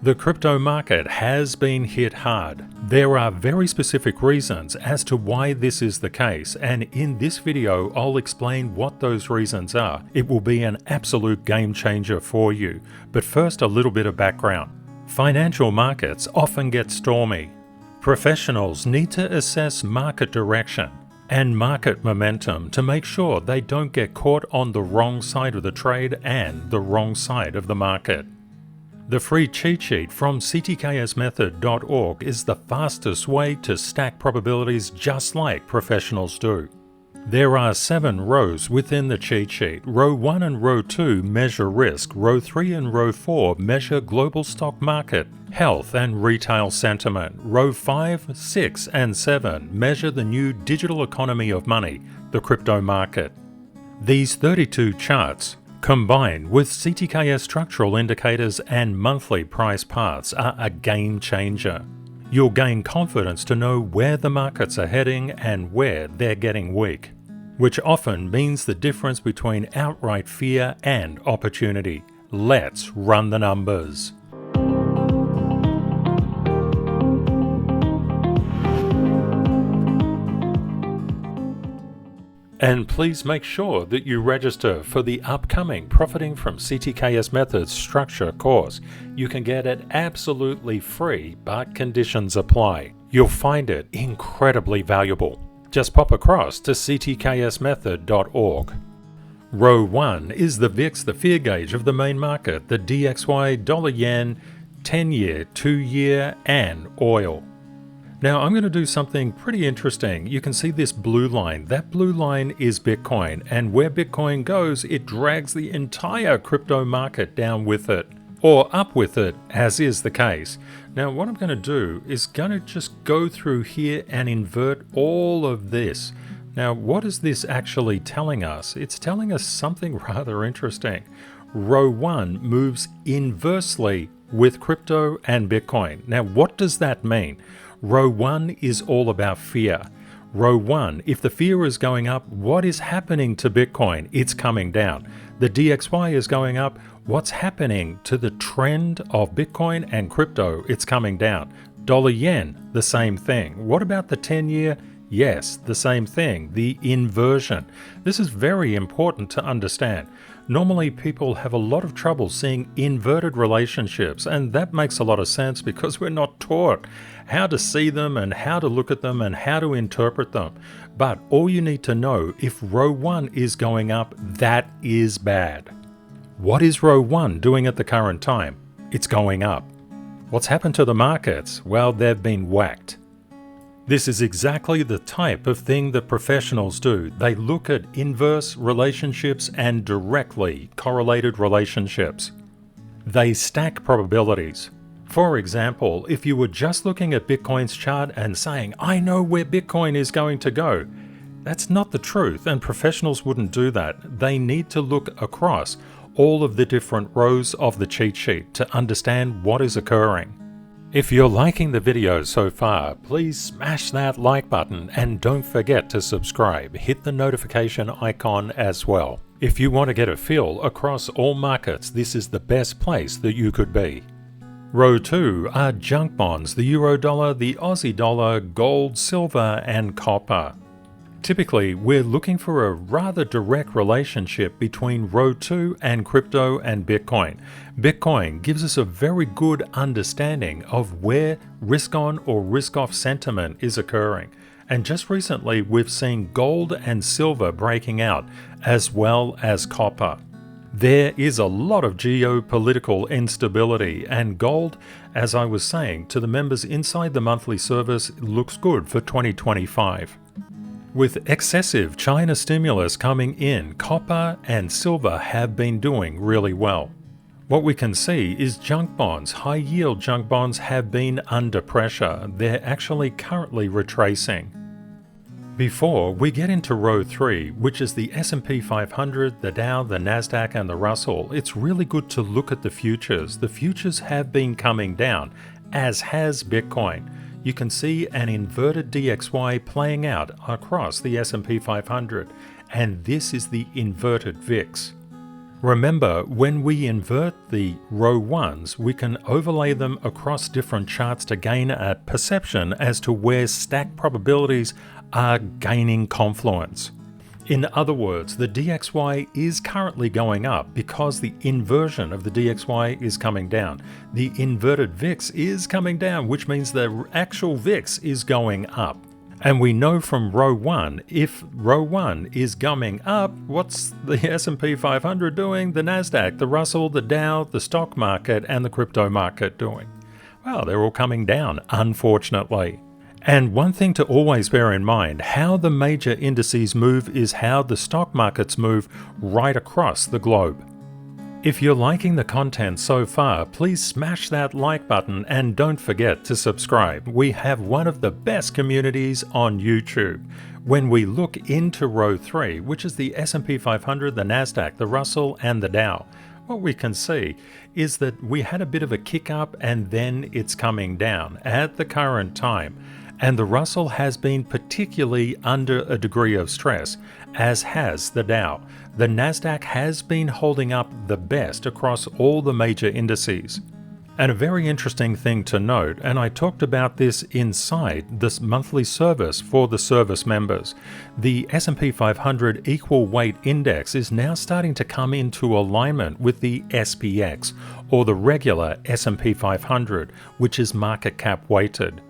The crypto market has been hit hard. There are very specific reasons as to why this is the case, and in this video I'll explain what those reasons are. It will be an absolute game changer for you. But first, a little bit of background. Financial markets often get stormy. Professionals need to assess market direction and market momentum to make sure they don't get caught on the wrong side of the trade and the wrong side of the market. The free cheat sheet from CTKSmethod.org is the fastest way to stack probabilities just like professionals do. There are 7 rows within the cheat sheet. Row 1 and row 2 measure risk. Row 3 and row 4 measure global stock market, health and retail sentiment. Row 5, 6 and 7 measure the new digital economy of money, the crypto market. These 32 charts, combined with CTKS structural indicators and monthly price paths, are a game changer. You'll gain confidence to know where the markets are heading and where they're getting weak, which often means the difference between outright fear and opportunity. Let's run the numbers. And please make sure that you register for the upcoming Profiting from CTKS Methods Structure course. You can get it absolutely free, but conditions apply. You'll find it incredibly valuable. Just pop across to CTKSmethod.org. Row 1 is the VIX, the fear gauge of the main market, the DXY, dollar yen, 10-year, 2-year, and oil. Now I'm going to do something pretty interesting. You can see this blue line. That blue line is Bitcoin, and where Bitcoin goes, it drags the entire crypto market down with it, or up with it, as is the case. Now what I'm going to do is going to just go through here and invert all of this. Now what is this actually telling us? It's telling us something rather interesting. Row 1 moves inversely with crypto and Bitcoin. Now what does that mean? Row 1 is all about fear. Row 1, if the fear is going up, what is happening to Bitcoin? It's coming down. The DXY is going up. What's happening to the trend of Bitcoin and crypto? It's coming down. Dollar yen, the same thing. What about the 10-year? Yes, the same thing, the inversion. This is very important to understand. Normally people have a lot of trouble seeing inverted relationships, and that makes a lot of sense because we're not taught how to see them and how to look at them and how to interpret them. But all you need to know, if row 1 is going up, that is bad. What is row 1 doing at the current time? It's going up. What's happened to the markets? Well, they've been whacked. This is exactly the type of thing that professionals do. They look at inverse relationships and directly correlated relationships. They stack probabilities. For example, if you were just looking at Bitcoin's chart and saying, I know where Bitcoin is going to go, that's not the truth, and professionals wouldn't do that. They need to look across all of the different rows of the cheat sheet to understand what is occurring. If you're liking the video so far, please smash that like button and don't forget to subscribe. Hit the notification icon as well. If you want to get a feel across all markets, this is the best place that you could be. Row 2 are junk bonds, the euro dollar, the Aussie dollar, gold, silver, and copper. Typically, we're looking for a rather direct relationship between row 2 and crypto and Bitcoin. Bitcoin gives us a very good understanding of where risk-on or risk-off sentiment is occurring. And just recently, we've seen gold and silver breaking out, as well as copper. There is a lot of geopolitical instability, and gold, as I was saying to the members inside the monthly service, looks good for 2025. With excessive China stimulus coming in, copper and silver have been doing really well. What we can see is junk bonds, high-yield junk bonds, have been under pressure. They're actually currently retracing. Before we get into row 3, which is the S&P 500, the Dow, the Nasdaq, and the Russell, it's really good to look at the futures. The futures have been coming down, as has Bitcoin. You can see an inverted DXY playing out across the S&P 500, and this is the inverted VIX. Remember, when we invert the row 1s, we can overlay them across different charts to gain a perception as to where stack probabilities are gaining confluence. In other words, the DXY is currently going up because the inversion of the DXY is coming down. The inverted VIX is coming down, which means the actual VIX is going up. And we know from row 1, if row 1 is coming up, what's the S&P 500 doing? The Nasdaq, the Russell, the Dow, the stock market, and the crypto market doing? Well, they're all coming down, unfortunately. And one thing to always bear in mind, how the major indices move is how the stock markets move right across the globe. If you're liking the content so far, please smash that like button and don't forget to subscribe. We have one of the best communities on YouTube. When we look into row 3, which is the S&P 500, the Nasdaq, the Russell, and the Dow, what we can see is that we had a bit of a kick up and then it's coming down at the current time. And the Russell has been particularly under a degree of stress, as has the Dow. The Nasdaq has been holding up the best across all the major indices. And a very interesting thing to note, and I talked about this inside this monthly service for the service members, the S&P 500 Equal Weight Index is now starting to come into alignment with the SPX, or the regular S&P 500, which is market cap weighted.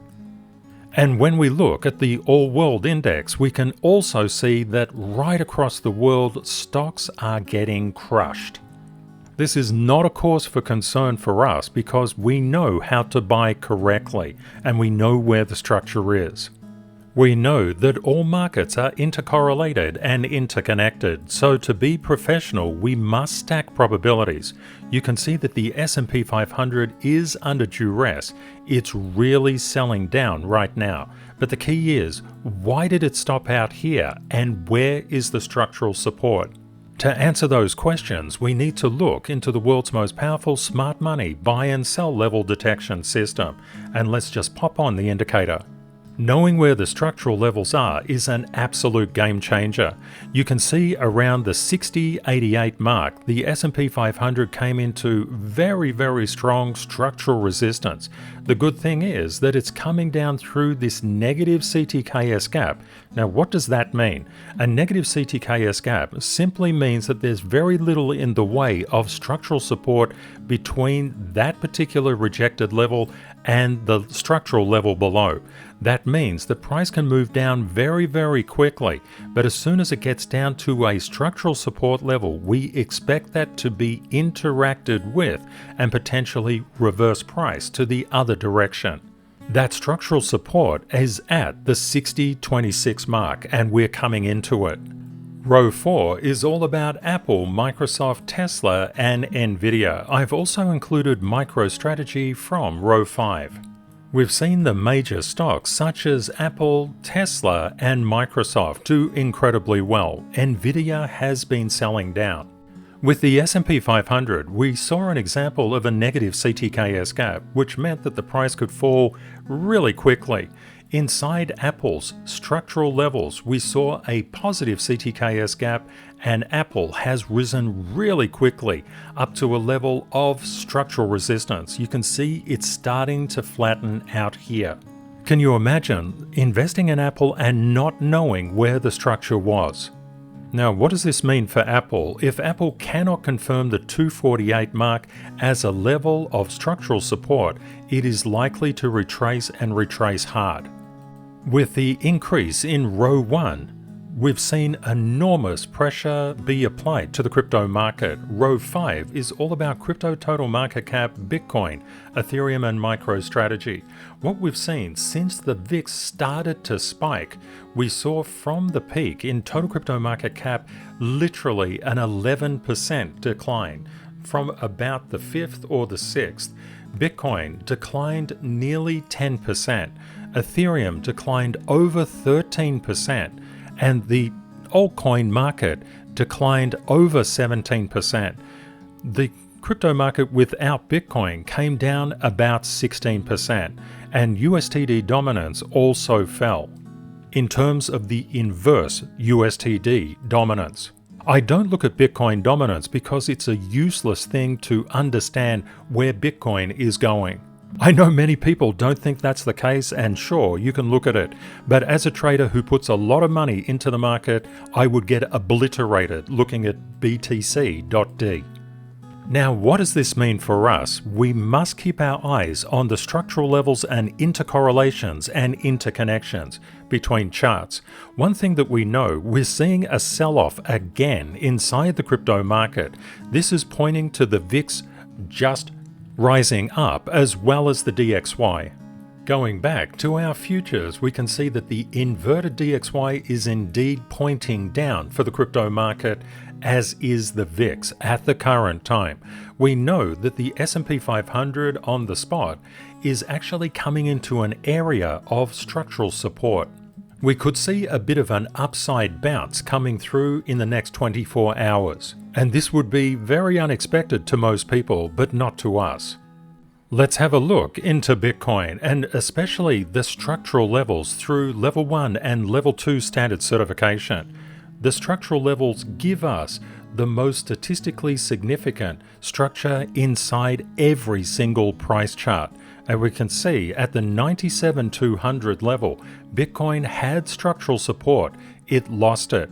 And when we look at the all-world index, we can also see that right across the world, stocks are getting crushed. This is not a cause for concern for us because we know how to buy correctly and we know where the structure is. We know that all markets are intercorrelated and interconnected, so to be professional, we must stack probabilities. You can see that the S&P 500 is under duress. It's really selling down right now. But the key is, why did it stop out here, and where is the structural support? To answer those questions, we need to look into the world's most powerful smart money buy and sell level detection system. And let's just pop on the indicator. Knowing where the structural levels are is an absolute game changer. You can see around the 60.88 mark, the S&P 500 came into very strong structural resistance. The good thing is that it's coming down through this negative CTKS gap. Now, what does that mean? A negative CTKS gap simply means that there's very little in the way of structural support between that particular rejected level and the structural level below. That means the price can move down very quickly, but as soon as it gets down to a structural support level, we expect that to be interacted with and potentially reverse price to the other direction. That structural support is at the 60.26 mark and we're coming into it. Row 4 is all about Apple, Microsoft, Tesla, and Nvidia. I've also included MicroStrategy from row 5. We've seen the major stocks such as Apple, Tesla, and Microsoft do incredibly well. Nvidia has been selling down. With the S&P 500, we saw an example of a negative CTKS gap, which meant that the price could fall really quickly. Inside Apple's structural levels, we saw a positive CTKS gap, and Apple has risen really quickly up to a level of structural resistance. You can see it's starting to flatten out here. Can you imagine investing in Apple and not knowing where the structure was? Now, what does this mean for Apple? If Apple cannot confirm the 248 mark as a level of structural support, it is likely to retrace and retrace hard. With the increase in row 1, we've seen enormous pressure be applied to the crypto market. Row 5 is all about crypto total market cap, Bitcoin, Ethereum, and MicroStrategy. What we've seen since the VIX started to spike, we saw from the peak in total crypto market cap literally an 11% decline from about the 5th or the 6th. Bitcoin declined nearly 10%. Ethereum declined over 13%, and the altcoin market declined over 17%. The crypto market without Bitcoin came down about 16%, and USTD dominance also fell. In terms of the inverse USTD dominance, I don't look at Bitcoin dominance because it's a useless thing to understand where Bitcoin is going. I know many people don't think that's the case, and sure, you can look at it, but as a trader who puts a lot of money into the market, I would get obliterated looking at BTC.D. Now, what does this mean for us? We must keep our eyes on the structural levels and intercorrelations and interconnections between charts. One thing that we know, we're seeing a sell-off again inside the crypto market. This is pointing to the VIX just rising up as well as the DXY. Going back to our futures, we can see that the inverted DXY is indeed pointing down for the crypto market, as is the VIX at the current time. We know that the S&P 500 on the spot is actually coming into an area of structural support. We could see a bit of an upside bounce coming through in the next 24 hours. And this would be very unexpected to most people, but not to us. Let's have a look into Bitcoin, and especially the structural levels through level 1 and level 2 standard certification. The structural levels give us the most statistically significant structure inside every single price chart. And we can see at the 97,200 level, Bitcoin had structural support. It lost it,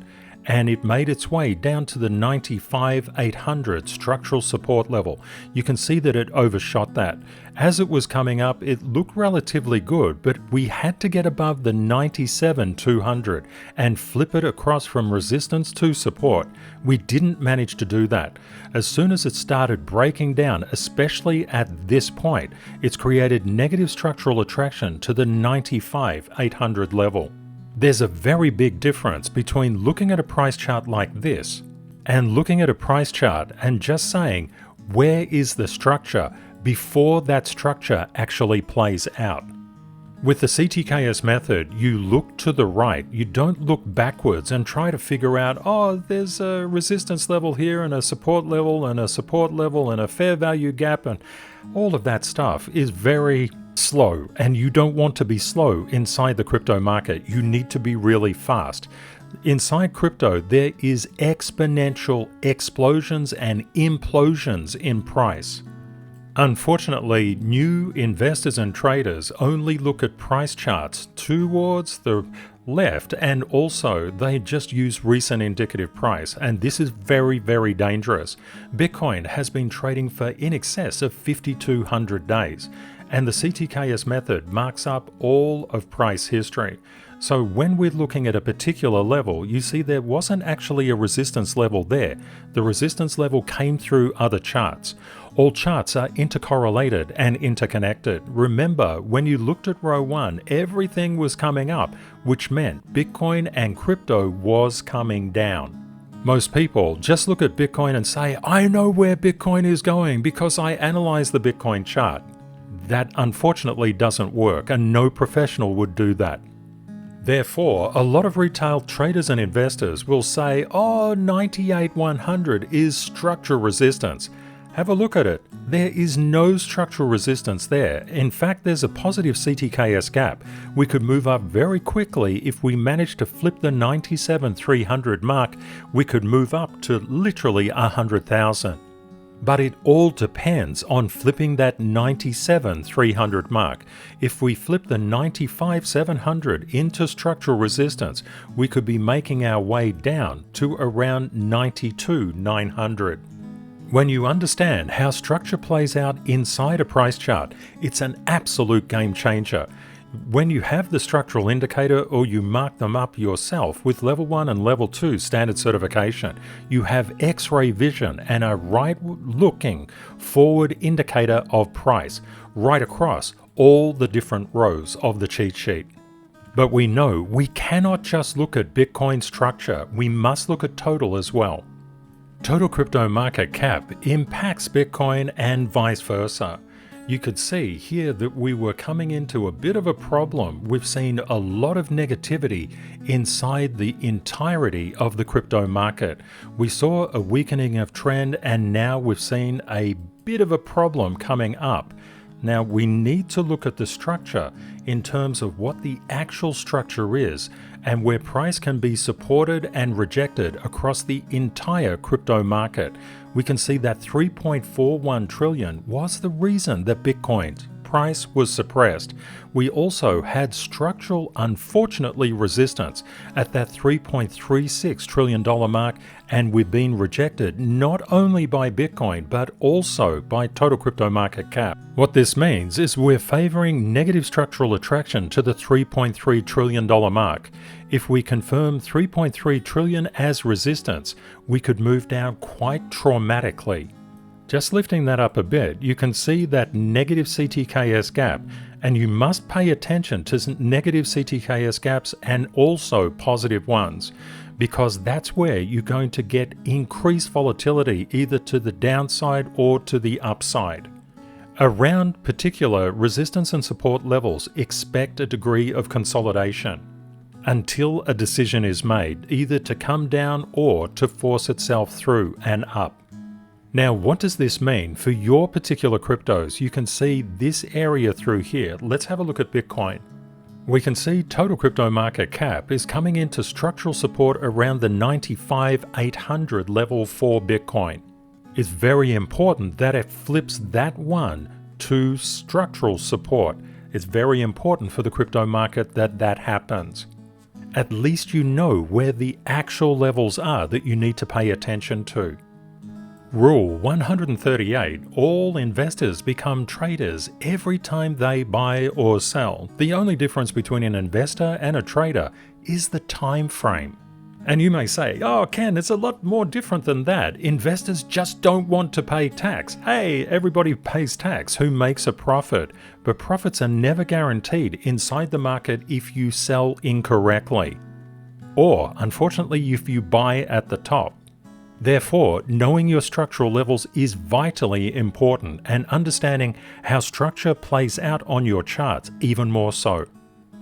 and it made its way down to the 95,800 structural support level. You can see that it overshot that. As it was coming up, it looked relatively good, but we had to get above the 97,200 and flip it across from resistance to support. We didn't manage to do that. As soon as it started breaking down, especially at this point, it's created negative structural attraction to the 95,800 level. There's a very big difference between looking at a price chart like this and looking at a price chart and just saying, where is the structure before that structure actually plays out. With the CTKS method, you look to the right, you don't look backwards and try to figure out, oh, there's a resistance level here and a support level and a support level and a fair value gap, and all of that stuff is very slow, and you don't want to be slow inside the crypto market. You need to be really fast. Inside crypto, there is exponential explosions and implosions in price. Unfortunately, new investors and traders only look at price charts towards the left, and also they just use recent indicative price, and this is very, very dangerous. Bitcoin has been trading for in excess of 5,200 days, and the CTKS method marks up all of price history. So when we're looking at a particular level, you see there wasn't actually a resistance level there. The resistance level came through other charts. All charts are intercorrelated and interconnected. Remember, when you looked at row 1, everything was coming up, which meant Bitcoin and crypto was coming down. Most people just look at Bitcoin and say, I know where Bitcoin is going because I analyze the Bitcoin chart. That unfortunately doesn't work, and no professional would do that. Therefore, a lot of retail traders and investors will say, oh, 98,100 is structural resistance. Have a look at it. There is no structural resistance there. In fact, there's a positive CTKS gap. We could move up very quickly if we managed to flip the 97,300 mark. We could move up to literally 100,000. But it all depends on flipping that 97,300 mark. If we flip the 95,700 into structural resistance, we could be making our way down to around 92,900. When you understand how structure plays out inside a price chart, it's an absolute game changer. When you have the structural indicator, or you mark them up yourself with level 1 and level 2 standard certification, you have X-ray vision and a right-looking forward indicator of price right across all the different rows of the cheat sheet. But we know we cannot just look at Bitcoin structure, we must look at total as well. Total crypto market cap impacts Bitcoin and vice versa. You could see here that we were coming into a bit of a problem. We've seen a lot of negativity inside the entirety of the crypto market. We saw a weakening of trend, and now we've seen a bit of a problem coming up. Now we need to look at the structure in terms of what the actual structure is and where price can be supported and rejected across the entire crypto market. We can see that 3.41 trillion was the reason that Bitcoin's price was suppressed. We also had structural, unfortunately, resistance at that $3.36 trillion mark, and we've been rejected not only by Bitcoin but also by total crypto market cap. What this means is we're favoring negative structural attraction to the $3.3 trillion mark. If we confirm 3.3 trillion as resistance, we could move down quite traumatically. Just lifting that up a bit, you can see that negative CTKS gap, and you must pay attention to negative CTKS gaps and also positive ones, because that's where you're going to get increased volatility either to the downside or to the upside. Around particular resistance and support levels, expect a degree of consolidation until a decision is made, either to come down or to force itself through and up. Now, what does this mean for your particular cryptos? You can see this area through here. Let's have a look at Bitcoin. We can see total crypto market cap is coming into structural support around the 95,800 level for Bitcoin. It's very important that it flips that one to structural support. It's very important for the crypto market that that happens. At least you know where the actual levels are that you need to pay attention to. Rule 138, all investors become traders every time they buy or sell. The only difference between an investor and a trader is the time frame. And you may say, oh Ken, it's a lot more different than that. Investors just don't want to pay tax. Hey, everybody pays tax who makes a profit, but profits are never guaranteed inside the market if you sell incorrectly. Or, unfortunately, if you buy at the top. Therefore, knowing your structural levels is vitally important, and understanding how structure plays out on your charts even more so.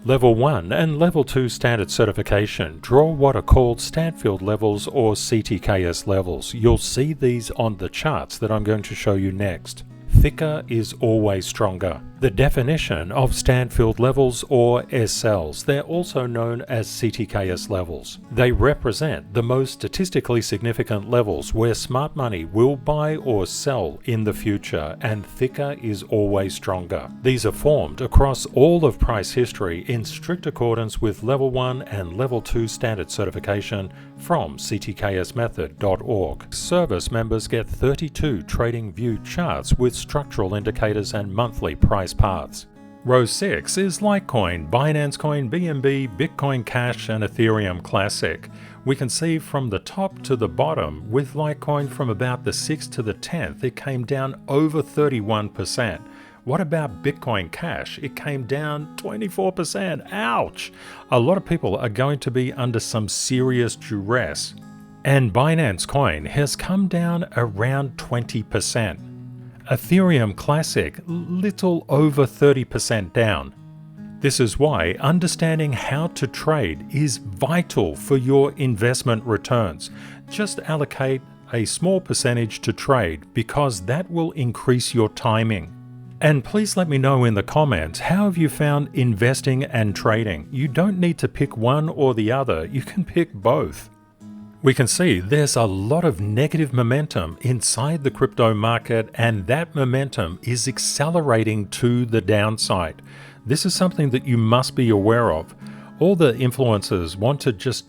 Level 1 and Level 2 standard certification draw what are called Stanfield levels or CTKS levels. You'll see these on the charts that I'm going to show you next. Thicker is always stronger. The definition of Stanfield levels or SLs, they're also known as CTKS levels. They represent the most statistically significant levels where smart money will buy or sell in the future, and thicker is always stronger. These are formed across all of price history in strict accordance with Level 1 and Level 2 standard certification from CTKSmethod.org. Service members get 32 trading view charts with structural indicators and monthly price paths. Row 6 is Litecoin, Binance Coin, BNB, Bitcoin Cash, and Ethereum Classic. We can see from the top to the bottom, with Litecoin from about the 6th to the 10th, it came down over 31%. What about Bitcoin Cash? It came down 24%. Ouch! A lot of people are going to be under some serious duress. And Binance Coin has come down around 20%. Ethereum Classic, little over 30% down. This is why understanding how to trade is vital for your investment returns. Just allocate a small percentage to trade because that will increase your timing. And please let me know in the comments, how have you found investing and trading? You don't need to pick one or the other, you can pick both. We can see there's a lot of negative momentum inside the crypto market, and that momentum is accelerating to the downside. This is something that you must be aware of. All the influencers want to just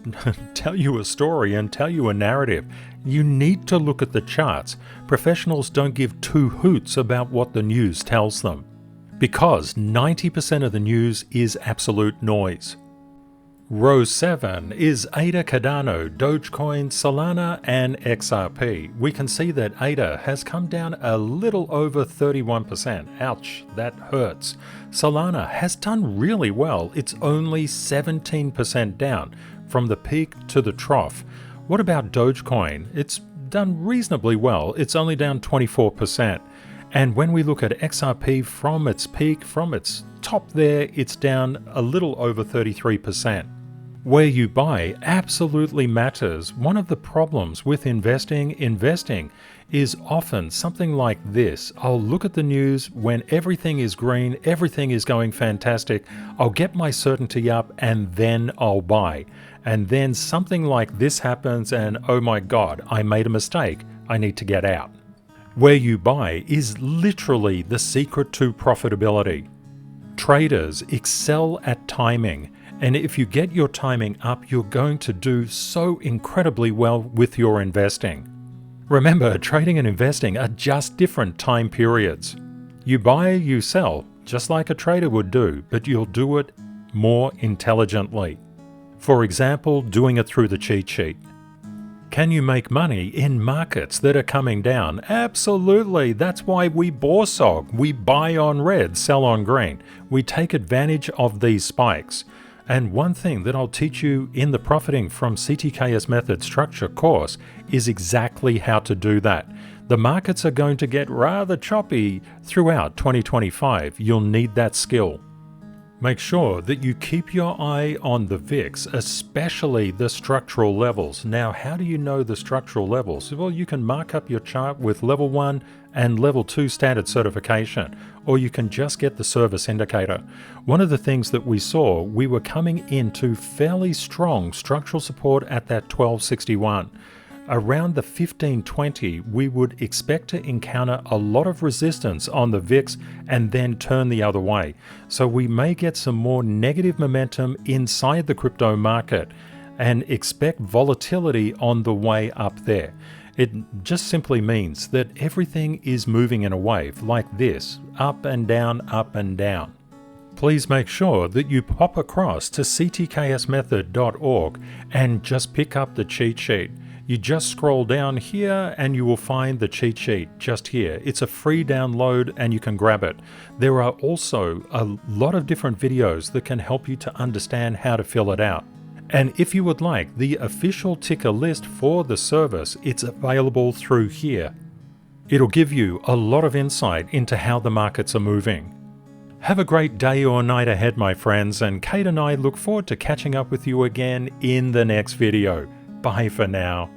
tell you a story and tell you a narrative. You need to look at the charts. Professionals don't give two hoots about what the news tells them, because 90% of the news is absolute noise. Row 7 is ADA, Cardano, Dogecoin, Solana, and XRP. We can see that ADA has come down a little over 31%. Ouch, that hurts. Solana has done really well. It's only 17% down from the peak to the trough. What about Dogecoin? It's done reasonably well. It's only down 24%. And when we look at XRP from its peak, from its top there, it's down a little over 33%. Where you buy absolutely matters. One of the problems with investing is often something like this. I'll look at the news when everything is green, everything is going fantastic, I'll get my certainty up and then I'll buy. And then something like this happens and oh my God, I made a mistake, I need to get out. Where you buy is literally the secret to profitability. Traders excel at timing, and if you get your timing up, you're going to do so incredibly well with your investing. Remember, trading and investing are just different time periods. You buy, you sell, just like a trader would do, but you'll do it more intelligently. For example, doing it through the cheat sheet. Can you make money in markets that are coming down? Absolutely. That's why we BORSOG. We buy on red, sell on green. We take advantage of these spikes. And one thing that I'll teach you in the Profiting from CTKS Method Structure course is exactly how to do that. The markets are going to get rather choppy throughout 2025. You'll need that skill. Make sure that you keep your eye on the VIX, especially the structural levels. Now, how do you know the structural levels? Well, you can mark up your chart with level 1 and level 2 standard certification, or you can just get the service indicator. One of the things that we saw, we were coming into fairly strong structural support at that 1261. Around the 1520, we would expect to encounter a lot of resistance on the VIX and then turn the other way. So we may get some more negative momentum inside the crypto market and expect volatility on the way up there. It just simply means that everything is moving in a wave like this, up and down, up and down. Please make sure that you pop across to ctksmethod.org and just pick up the cheat sheet. You just scroll down here and you will find the cheat sheet just here. It's a free download and you can grab it. There are also a lot of different videos that can help you to understand how to fill it out. And if you would like the official ticker list for the service, it's available through here. It'll give you a lot of insight into how the markets are moving. Have a great day or night ahead, my friends, and Kate and I look forward to catching up with you again in the next video. Bye for now.